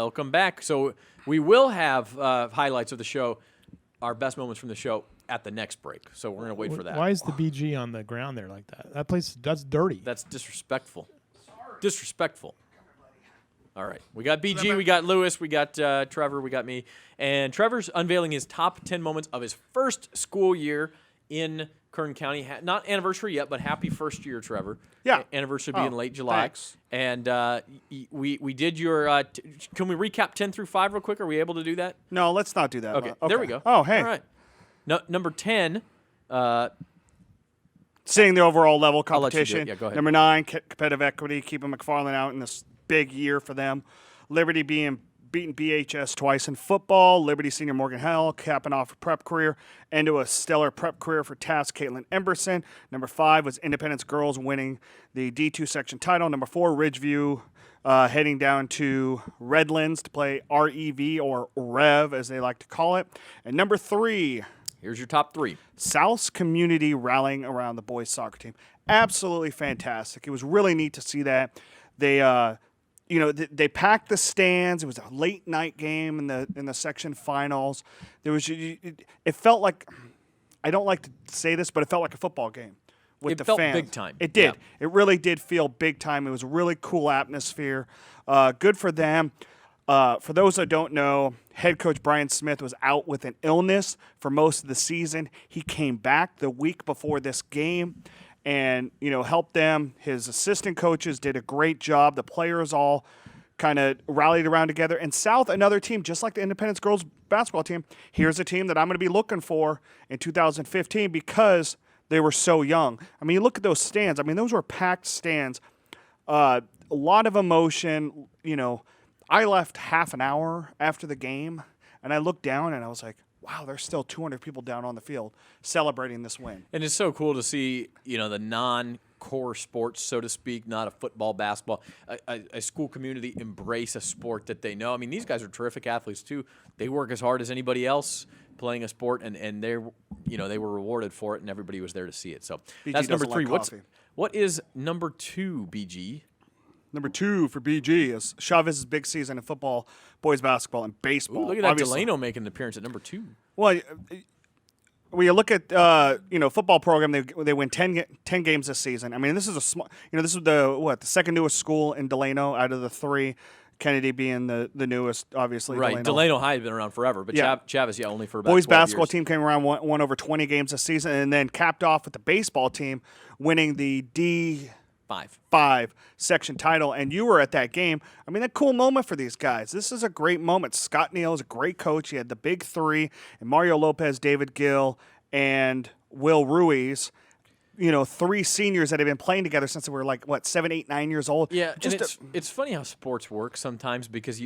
Welcome back. So we will have highlights of the show, our best moments from the show, at the next break. So we're going to wait for that. Why is the BG on the ground there like that? That place, that's dirty. That's disrespectful. Disrespectful. All right. We got BG, we got Lewis, we got Trevor, we got me. And Trevor's unveiling his top 10 moments of his first school year in Kern County. Not anniversary yet, but happy first year, Trevor. Yeah. Anniversary will be in late July. Thanks. And we did your can we recap 10 through 5 real quick? Are we able to do that? No, let's not do that. Okay. There we go. Oh, hey. All right. No, number 10, seeing the overall level I'll let you do it. competition. Yeah, go ahead. Number 9, competitive equity, keeping McFarland out in this big year for them. Liberty being beaten BHS twice in football. Liberty senior Morgan Hell capping off a prep career. Into a stellar prep career for Task Caitlin Emberson. Number 5 was Independence Girls winning the D2 section title. Number 4, Ridgeview heading down to Redlands to play REV or Rev as they like to call it. And number 3, here's your top 3. South's community rallying around the boys soccer team. Absolutely fantastic. It was really neat to see that. They, they packed the stands. It was a late night game in the section finals. It felt like, I don't like to say this, but it felt like a football game with the fans. It felt big time. It did. Yeah. It really did feel big time. It was a really cool atmosphere. Good for them. For those that don't know, head coach Brian Smith was out with an illness for most of the season. He came back the week before this game and, helped them. His assistant coaches did a great job. The players all kind of rallied around together. And South, another team, just like the Independence girls basketball team, here's a team that I'm going to be looking for in 2015 because they were so young. I mean, you look at those stands. I mean, those were packed stands. A lot of emotion, I left half an hour after the game, and I looked down, and I was like, wow, there's still 200 people down on the field celebrating this win. And it's so cool to see, the non-core sports, so to speak, not a football, basketball, a school community embrace a sport that they know. I mean, these guys are terrific athletes, too. They work as hard as anybody else playing a sport, and they were rewarded for it, and everybody was there to see it. So BG that's number 3. like coffee. What is number 2, BG? Number 2 for BG is Chavez's big season in football, boys basketball, and baseball. Ooh, look at that Obviously. Delano making an appearance at number 2. Well, when you look at football program, they win 10 games this season. I mean, this is a small. This is the second newest school in Delano out of the 3. Kennedy being the newest, obviously. Right, Delano High has been around forever, but Yeah. Chavez, only for about Boys 12 basketball years. team came around, won over 20 games this season, and then capped off with the baseball team winning the D5 section title, and you were at that game. I mean, a cool moment for these guys. This is a great moment. Scott Neal is a great coach. He had the big 3, and Mario Lopez, David Gill, and Will Ruiz. 3 seniors that have been playing together since they were 7, 8, 9 years old. Yeah, it's funny how sports work sometimes because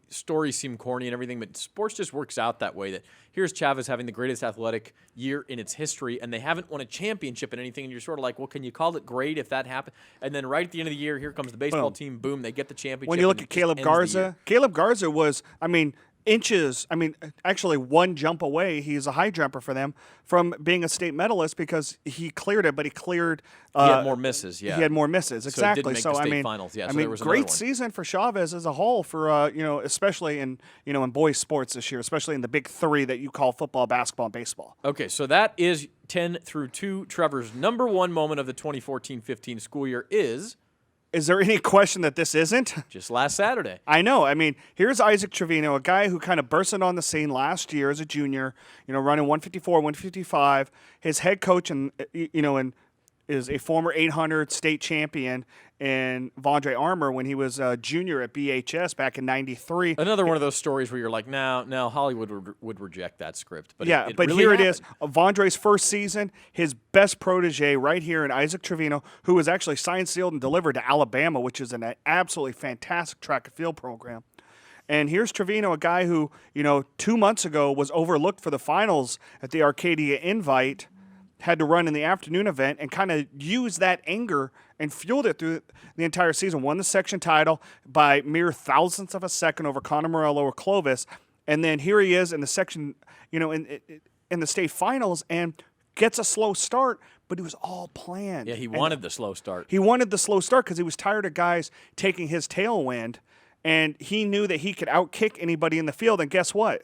stories seem corny and everything, but sports just works out that way. That here's Chavez having the greatest athletic year in its history, and they haven't won a championship in anything, and you're sort of like, well, can you call it great if that happened? And then right at the end of the year, here comes the baseball team. Boom, they get the championship. When you look at Caleb Garza was, actually one jump away. He's a high jumper for them from being a state medalist because he cleared it, but he cleared. He had more misses, yeah. He had more misses, exactly. So it didn't make the state finals, yeah. So there was great another one. season for Chavez as a whole for, especially in boys sports this year, especially in the big 3 that you call football, basketball, and baseball. Okay, so that is 10 through 2. Trevor's number 1 moment of the 2014-15 school year is... Is there any question that this isn't? Just last Saturday. I know. I mean, here's Isaac Trevino, a guy who kind of bursted on the scene last year as a junior, running 154, 155. His head coach is a former 800 state champion in Vondre Armour when he was a junior at BHS back in '93. Another one of those stories where you're like, no, Hollywood would reject that script. But but really here happened. it is. Vondre's first season, his best protege right here in Isaac Trevino, who was actually signed, sealed, and delivered to Alabama, which is an absolutely fantastic track and field program. And here's Trevino, a guy who, 2 months ago was overlooked for the finals at the Arcadia Invite, had to run in the afternoon event and kind of used that anger and fueled it through the entire season. Won the section title by mere thousandths of a second over Conor Morello or Clovis. And then here he is in the section, in the state finals and gets a slow start, but it was all planned. Yeah, he wanted the slow start. He wanted the slow start because he was tired of guys taking his tailwind and he knew that he could outkick anybody in the field, and guess what?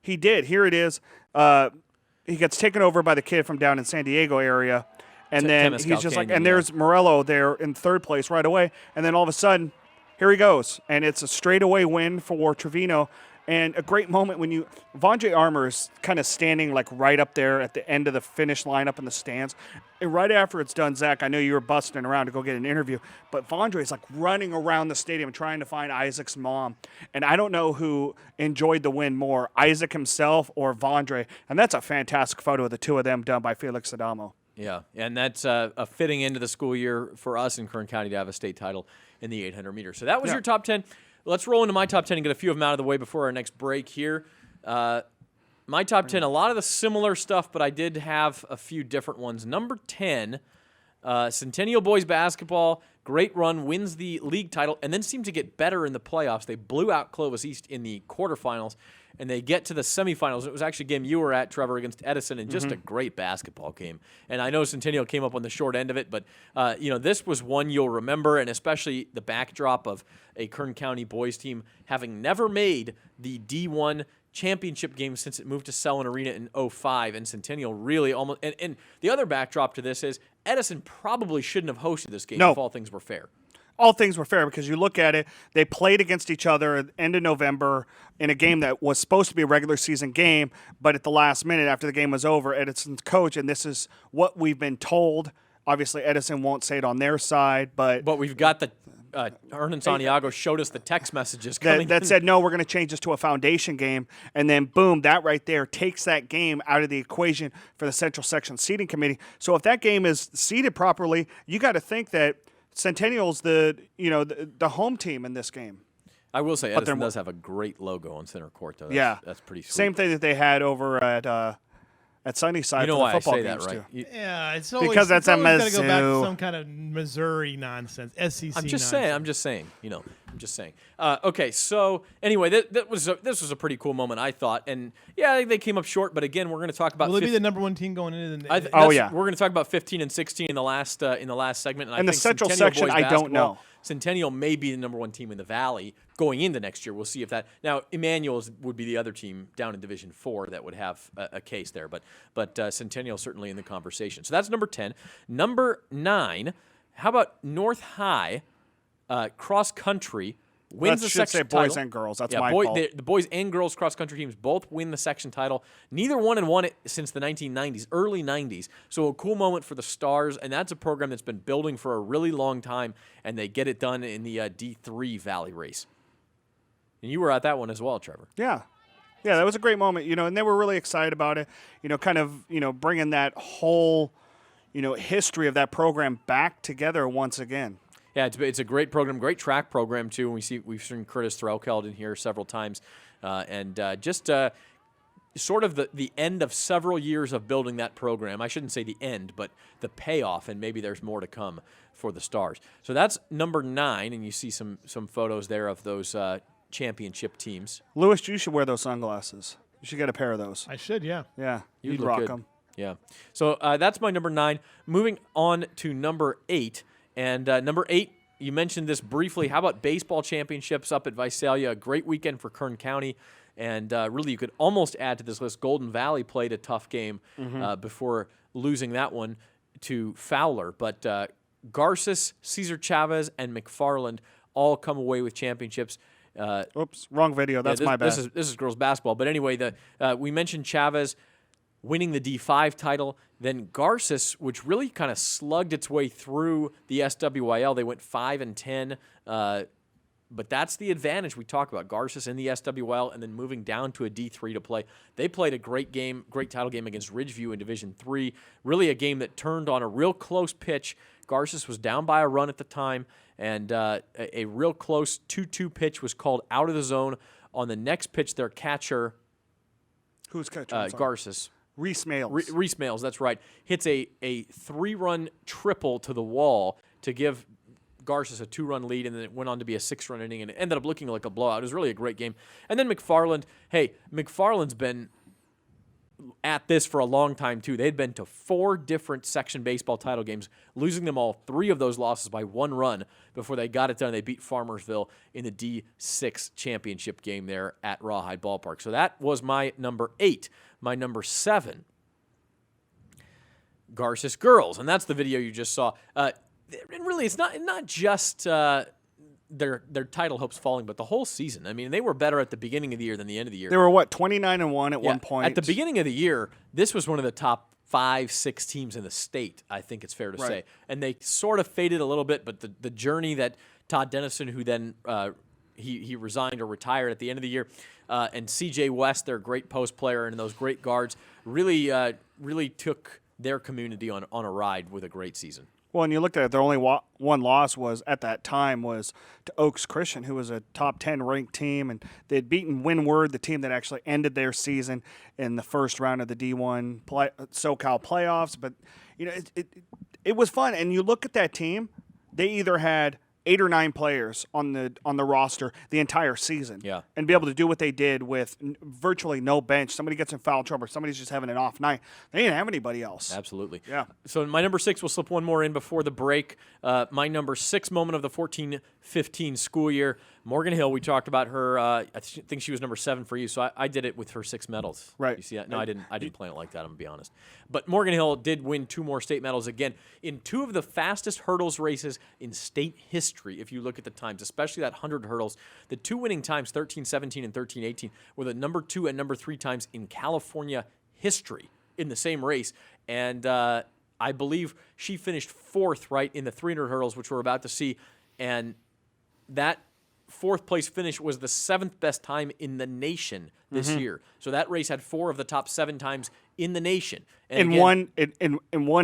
He did. Here it is. He gets taken over by the kid from down in San Diego area, and then Temis he's just like, Calcanio, and there's Morello there in third place right away, and then all of a sudden, here he goes, and it's a straightaway win for Trevino. And a great moment when Vondre Armour is kind of standing like right up there at the end of the finish line up in the stands. And right after it's done, Zach, I know you were busting around to go get an interview, but Vondre is like running around the stadium trying to find Isaac's mom. And I don't know who enjoyed the win more, Isaac himself or Vondre. And that's a fantastic photo of the two of them done by Felix Adamo. Yeah, and that's a fitting end to the school year for us in Kern County to have a state title in the 800 meters. So that was your top 10. Let's roll into my top 10 and get a few of them out of the way before our next break here. My top 10, a lot of the similar stuff, but I did have a few different ones. Number 10, Centennial Boys Basketball, great run, wins the league title, and then seemed to get better in the playoffs. They blew out Clovis East in the quarterfinals, and they get to the semifinals. It was actually a game you were at, Trevor, against Edison, and just a great basketball game. And I know Centennial came up on the short end of it, but this was one you'll remember, and especially the backdrop of a Kern County boys team having never made the D1 championship game since it moved to Selland Arena in 2005, and Centennial really almost. And the other backdrop to this is Edison probably shouldn't have hosted this game if all things were fair. All things were fair because you look at it, they played against each other at the end of November in a game that was supposed to be a regular season game, but at the last minute after the game was over, Edison's coach, and this is what we've been told. Obviously, Edison won't say it on their side, but we've got the Hernan Santiago showed us the text messages coming that said, no, we're going to change this to a foundation game, and then boom, that right there takes that game out of the equation for the Central Section Seating Committee. So if that game is seated properly, you got to think that Centennial's the home team in this game. I will say Edison does have a great logo on center court, though. That's pretty sweet. Same thing that they had over at Sunnyside for the football games right? too. Yeah, it's always because that's got to go back Mizzou. to some kind of Missouri nonsense, SEC. I'm just saying. Okay, so anyway, this was a pretty cool moment, I thought, and yeah, they came up short, but again, we're going to talk about. Will they be the number one team going into the? Yeah, we're going to talk about 15 and 16 in the last segment, and I the think Central Centennial Section, boys I don't know. Centennial may be the number one team in the Valley going into next year. We'll see if that. Now, Emmanuel's would be the other team down in Division 4 that would have a case there, but Centennial certainly in the conversation. So that's number 10. Number 9. How about North High cross country? Wins the section title. Boys and girls. That's my fault. The boys and girls cross-country teams both win the section title. Neither one had won it since the 1990s, early 90s. So a cool moment for the Stars, and that's a program that's been building for a really long time, and they get it done in the D3 Valley race. And you were at that one as well, Trevor. Yeah, that was a great moment, and they were really excited about it, kind of, bringing that whole, history of that program back together once again. Yeah, it's a great program, great track program too. And we've seen Curtis Threlkeld in here several times, and just sort of the end of several years of building that program. I shouldn't say the end, but the payoff, and maybe there's more to come for the Stars. So that's number 9, and you see some photos there of those championship teams. Lewis, you should wear those sunglasses. You should get a pair of those. I should, yeah. Yeah, You'd rock good. them. Yeah. So that's my number 9. Moving on to number 8. And number 8, you mentioned this briefly. How about baseball championships up at Visalia? A great weekend for Kern County. And really, you could almost add to this list. Golden Valley played a tough game before losing that one to Fowler. But Garces, Cesar Chavez, and McFarland all come away with championships. Oops, wrong video. That's my bad. This is girls basketball. But anyway, we mentioned Chavez winning the D5 title. Then Garces, which really kind of slugged its way through the SWYL. They went 5-10. But that's the advantage we talk about. Garces in the SWL and then moving down to a D3 to play. They played a great game, great title game against Ridgeview in Division 3. Really a game that turned on a real close pitch. Garces was down by a run at the time, and a real close 2-2 pitch was called out of the zone. On the next pitch, their catcher, who's catcher? Garces. Reese Males. Reese Males, that's right. Hits a 3-run triple to the wall to give Garces a 2-run lead, and then it went on to be a 6-run inning, and it ended up looking like a blowout. It was really a great game. And then McFarland's been at this for a long time, too. They'd been to 4 different section baseball title games, losing them all, 3 of those losses by 1 run before they got it done. They beat Farmersville in the D6 championship game there at Rawhide Ballpark. So that was my number 8. My number 7, Garces girls, and that's the video you just saw. And really, it's not just their title hopes falling, but the whole season. I mean, they were better at the beginning of the year than the end of the year. They were, 29-1 at one point? At the beginning of the year, this was one of the top 5-6 teams in the state, I think it's fair to say. And they sort of faded a little bit, but the journey that Todd Dennison, who then he resigned or retired at the end of the year, and C.J. West, their great post player, and those great guards, really took their community on a ride with a great season. Well, and you looked at it, their only one loss was at that time was to Oaks Christian, who was a top 10 ranked team, and they had beaten Windward, the team that actually ended their season in the first round of the D1 SoCal playoffs. But you know, it was fun, and you look at that team, they either had 8 or 9 players on the roster the entire season, and be able to do what they did with virtually no bench. Somebody gets in foul trouble, somebody's just having an off night. They didn't have anybody else. Absolutely. Yeah. So my number 6, we'll slip one more in before the break. My number 6 moment of the 14-15 school year, Morgan Hill. We talked about her. I think she was number 7 for you, so I did it with her 6 medals. Right. You see that? No, I didn't plan it like that. I'm gonna be honest. But Morgan Hill did win 2 more state medals again in 2 of the fastest hurdles races in state history. If you look at the times, especially that 100 hurdles, the 2 winning times, 13-17 and 13-18, were the number 2 and number 3 times in California history in the same race. And I believe she finished 4th right in the 300 hurdles, which we're about to see, and that 4th place finish was the 7th best time in the nation this year. So that race had 4 of the top 7 times in the nation. And in one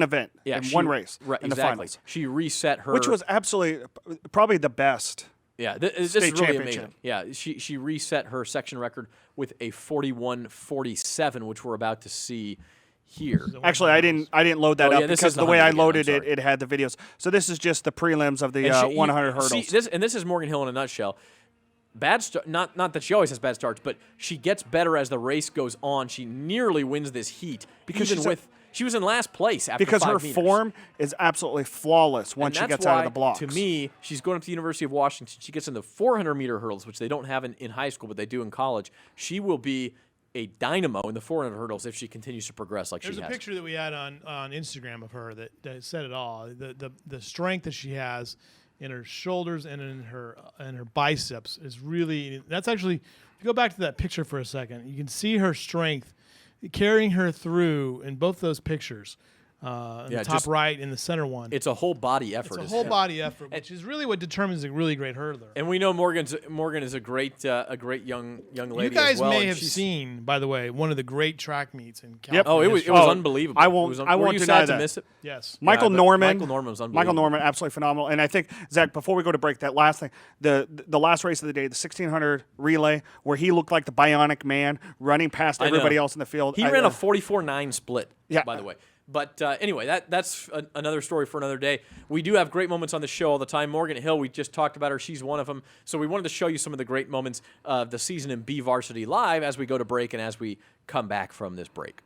event, one race, right, in exactly. the finals. She reset her, which was absolutely probably the best. Yeah, this state is really championship. amazing. Yeah, she reset her section record with a 41-47, which we're about to see here. Actually, I didn't load that up because the way I loaded it, it had the videos. So this is just the prelims of the 100 hurdles. See, this is Morgan Hill in a nutshell. Bad start, not that she always has bad starts, but she gets better as the race goes on. She nearly wins this heat because she was in last place after 5 her meters. form is absolutely flawless once she gets out of the blocks. To me, she's going up to the University of Washington. She gets in the 400-meter hurdles, which they don't have in high school, but they do in college. She will be a dynamo in the 400 hurdles if she continues to progress like she has. There's a picture that we had on Instagram of her that said it all. The strength that she has in her shoulders and in her biceps is really. That's actually. If you go back to that picture for a second, you can see her strength carrying her through in both those pictures. The top right and the center one. It's a whole body effort. It's a whole body effort, which is really what determines a really great hurdler. And we know Morgan is a great young lady. You guys as well, may have seen, by the way, one of the great track meets in California. Yep. Oh, it was unbelievable. I won't were you deny sad that. to miss it? Yes. Michael Norman was unbelievable. Michael Norman, absolutely phenomenal. And I think, Zach, before we go to break, that last thing, the last race of the day, the 1600 relay, where he looked like the bionic man running past everybody else in the field. He ran a 44-9 split, Yeah. by the way. But anyway, that's another story for another day. We do have great moments on the show all the time. Morgan Hill, we just talked about her. She's one of them. So we wanted to show you some of the great moments of the season in BVarsity Live as we go to break and as we come back from this break.